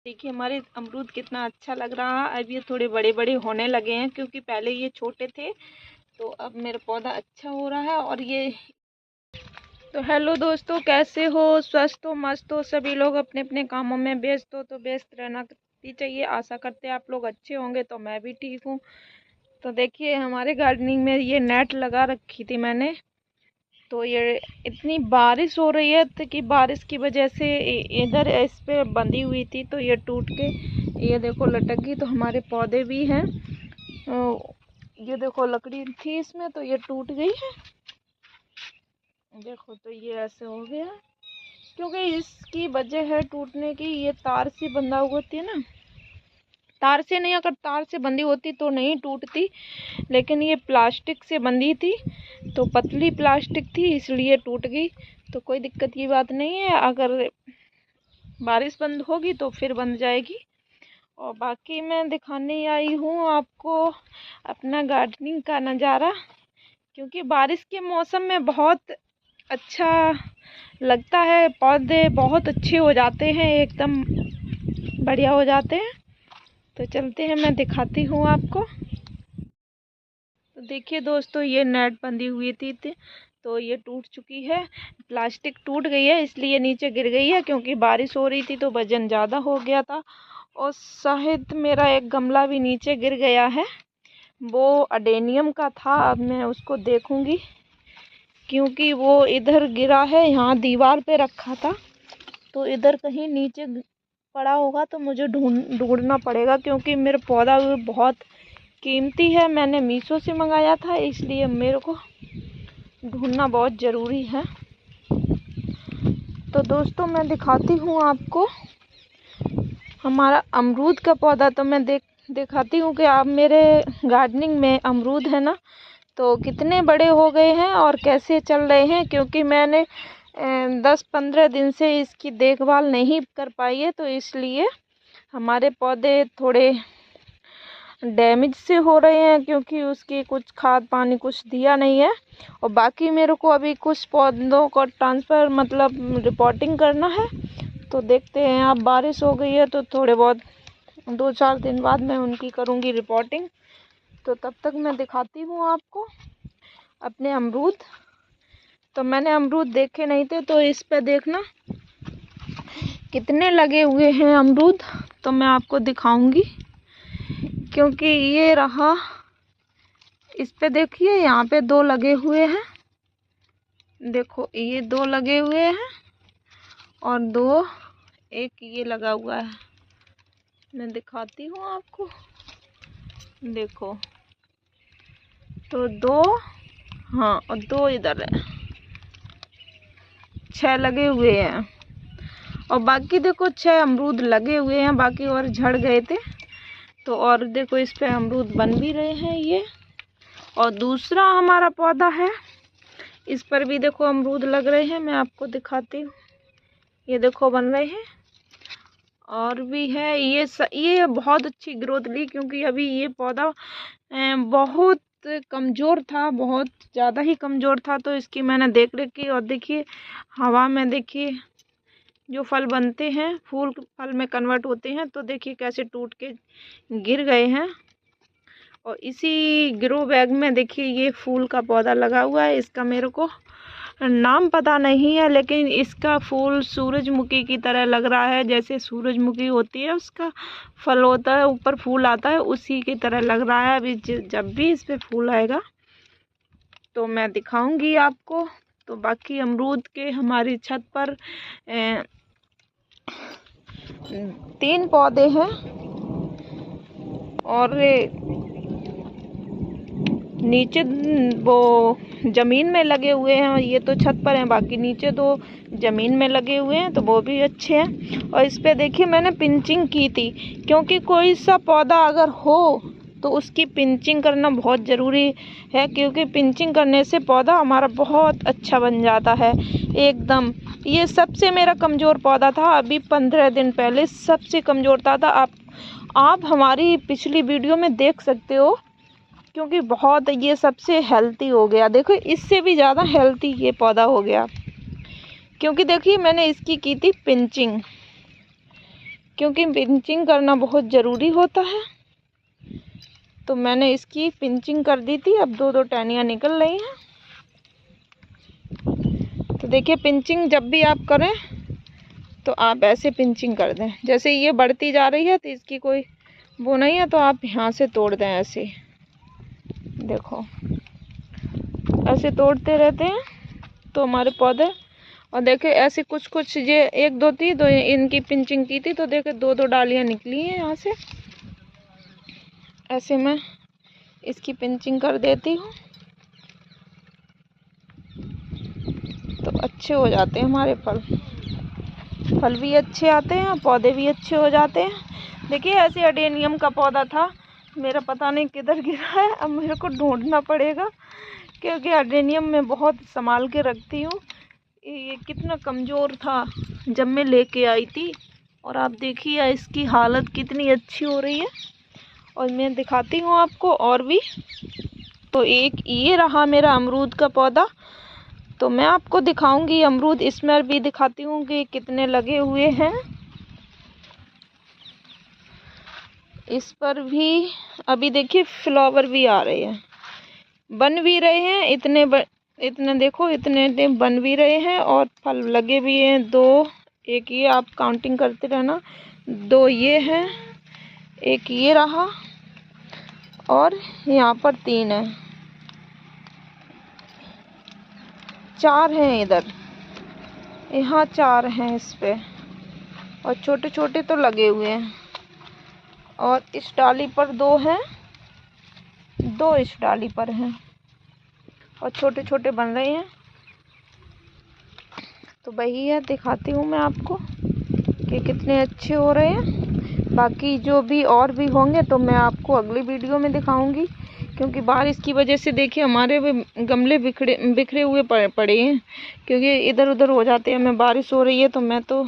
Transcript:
देखिए हमारे अमरूद कितना अच्छा लग रहा है। अब ये थोड़े बड़े बड़े होने लगे हैं क्योंकि पहले ये छोटे थे। तो अब मेरा पौधा अच्छा हो रहा है। और ये तो हेलो दोस्तों, कैसे हो? स्वस्थ हो, मस्त हो? सभी लोग अपने अपने कामों में व्यस्त हो तो व्यस्त रहना ही चाहिए। आशा करते हैं आप लोग अच्छे होंगे। तो मैं भी ठीक हूँ। तो देखिए हमारे गार्डनिंग में ये नेट लगा रखी थी मैंने। तो ये इतनी बारिश हो रही है तो कि बारिश की वजह से इधर इस पे बंधी हुई थी तो ये टूट के ये देखो लटक गई। तो हमारे पौधे भी हैं। ये देखो लकड़ी थी इसमें तो ये टूट गई है। देखो तो ये ऐसे हो गया क्योंकि इसकी वजह है टूटने की। ये तार से बंधा हुआ होती है ना, तार से नहीं, अगर तार से बंधी होती तो नहीं टूटती, लेकिन ये प्लास्टिक से बंधी थी तो पतली प्लास्टिक थी इसलिए टूट गई। तो कोई दिक्कत की बात नहीं है, अगर बारिश बंद होगी तो फिर बंद जाएगी। और बाकी मैं दिखाने आई हूँ आपको अपना गार्डनिंग का नज़ारा, क्योंकि बारिश के मौसम में बहुत अच्छा लगता है। पौधे बहुत अच्छे हो जाते हैं, एकदम बढ़िया हो जाते हैं। तो चलते हैं, मैं दिखाती हूँ आपको। तो देखिए दोस्तों, ये नेट बंधी हुई थी तो ये टूट चुकी है। प्लास्टिक टूट गई है इसलिए नीचे गिर गई है, क्योंकि बारिश हो रही थी तो वजन ज़्यादा हो गया था। और शायद मेरा एक गमला भी नीचे गिर गया है, वो अडेनियम का था। अब मैं उसको देखूंगी क्योंकि वो इधर गिरा है, यहाँ दीवार पे रखा था तो इधर कहीं नीचे पड़ा होगा। तो मुझे ढूंढना पड़ेगा क्योंकि मेरा पौधा बहुत कीमती है। मैंने मीशो से मंगाया था इसलिए मेरे को ढूंढना बहुत ज़रूरी है। तो दोस्तों मैं दिखाती हूँ आपको हमारा अमरूद का पौधा। तो मैं दिखाती हूँ कि आप मेरे गार्डनिंग में अमरूद है ना, तो कितने बड़े हो गए हैं और कैसे चल रहे हैं। क्योंकि मैंने 10-15 दिन से इसकी देखभाल नहीं कर पाई है, तो इसलिए हमारे पौधे थोड़े डैमेज से हो रहे हैं, क्योंकि उसकी कुछ खाद पानी कुछ दिया नहीं है। और बाकी मेरे को अभी कुछ पौधों को ट्रांसफ़र मतलब रिपोर्टिंग करना है। तो देखते हैं, अब बारिश हो गई है तो थोड़े बहुत 2-4 दिन बाद मैं उनकी करूँगी रिपोर्टिंग। तो तब तक मैं दिखाती हूँ आपको अपने अमरूद। तो मैंने अमरूद देखे नहीं थे, तो इस पे देखना कितने लगे हुए हैं अमरूद। तो मैं आपको दिखाऊंगी, क्योंकि ये रहा, इस पे देखिए यहाँ पे 2 लगे हुए हैं। देखो ये 2 लगे हुए हैं और 2 एक ये लगा हुआ है। मैं दिखाती हूँ आपको, देखो तो 2, हाँ, और 2 इधर है, 6 लगे हुए हैं। और बाकी देखो 6 अमरूद लगे हुए हैं, बाकी और झड़ गए थे। तो और देखो इस पे अमरूद बन भी रहे हैं ये। और दूसरा हमारा पौधा है, इस पर भी देखो अमरूद लग रहे हैं। मैं आपको दिखाती हूँ, ये देखो बन रहे हैं। और भी है ये बहुत अच्छी ग्रोथ ली, क्योंकि अभी ये पौधा बहुत कमज़ोर था, बहुत ज़्यादा ही कमज़ोर था। तो इसकी मैंने देख रेख की। और देखिए हवा में देखिए जो फल बनते हैं, फूल फल में कन्वर्ट होते हैं, तो देखिए कैसे टूट के गिर गए हैं। और इसी ग्रो बैग में देखिए ये फूल का पौधा लगा हुआ है। इसका मेरे को नाम पता नहीं है, लेकिन इसका फूल सूरजमुखी की तरह लग रहा है। जैसे सूरजमुखी होती है उसका फल होता है, ऊपर फूल आता है, उसी की तरह लग रहा है। अभी जब भी इस पे फूल आएगा तो मैं दिखाऊंगी आपको। तो बाकी अमरूद के हमारी छत पर 3 पौधे हैं और नीचे वो ज़मीन में लगे हुए हैं। ये तो छत पर हैं, बाकी नीचे 2 ज़मीन में लगे हुए हैं, तो वो भी अच्छे हैं। और इस पे देखिए मैंने पिंचिंग की थी, क्योंकि कोई सा पौधा अगर हो तो उसकी पिंचिंग करना बहुत ज़रूरी है। क्योंकि पिंचिंग करने से पौधा हमारा बहुत अच्छा बन जाता है एकदम। ये सबसे मेरा कमज़ोर पौधा था, अभी 15 दिन पहले सबसे कमज़ोर था। आप हमारी पिछली वीडियो में देख सकते हो, क्योंकि बहुत ये सबसे हेल्थी हो गया। देखो इससे भी ज़्यादा हेल्थी ये पौधा हो गया, क्योंकि देखिए मैंने इसकी की थी पिंचिंग। क्योंकि पिंचिंग करना बहुत ज़रूरी होता है। तो मैंने इसकी पिंचिंग कर दी थी। अब 2-2 टहनियाँ निकल रही हैं। तो देखिए, पिंचिंग जब भी आप करें तो आप ऐसे पिंचिंग कर दें। जैसे ये बढ़ती जा रही है तो इसकी कोई वो नहीं है, तो आप यहाँ से तोड़ दें ऐसे। देखो, ऐसे तोड़ते रहते हैं तो हमारे पौधे। और देखे ऐसे कुछ कुछ ये 1-2 थी तो इनकी पिंचिंग की थी, तो देखे 2-2 डालियाँ निकली हैं यहाँ से। ऐसे मैं इसकी पिंचिंग कर देती हूँ तो अच्छे हो जाते हैं हमारे फल भी अच्छे आते हैं, पौधे भी अच्छे हो जाते हैं। देखिए, ऐसे अडेनियम का पौधा था मेरा, पता नहीं किधर गिरा है। अब मेरे को ढूंढना पड़ेगा, क्योंकि अडेनियम में बहुत संभाल के रखती हूँ। ये कितना कमज़ोर था जब मैं लेके आई थी, और आप देखिए इसकी हालत कितनी अच्छी हो रही है। और मैं दिखाती हूँ आपको और भी। तो एक ये रहा मेरा अमरूद का पौधा। तो मैं आपको दिखाऊंगी अमरूद, इसमें भी दिखाती हूँ कि कितने लगे हुए हैं। इस पर भी अभी देखिए फ्लावर भी आ रहे हैं, बन भी रहे हैं। इतने देखो, इतने बन भी रहे हैं और फल लगे भी हैं। 2, एक ये आप काउंटिंग करते रहना, 2 ये हैं, एक ये रहा, और यहाँ पर 3 है, 4 हैं इधर, यहाँ 4 हैं इस पे, और छोटे छोटे तो लगे हुए हैं। और इस डाली पर 2 हैं, 2 इस डाली पर हैं, और छोटे छोटे बन रहे हैं। तो वही है, दिखाती हूँ मैं आपको कि कितने अच्छे हो रहे हैं। बाकी जो भी और भी होंगे तो मैं आपको अगली वीडियो में दिखाऊंगी, क्योंकि बारिश की वजह से देखिए हमारे भी गमले बिखरे हुए पड़े हैं, क्योंकि इधर उधर हो जाते हैं। मैं बारिश हो रही है तो मैं तो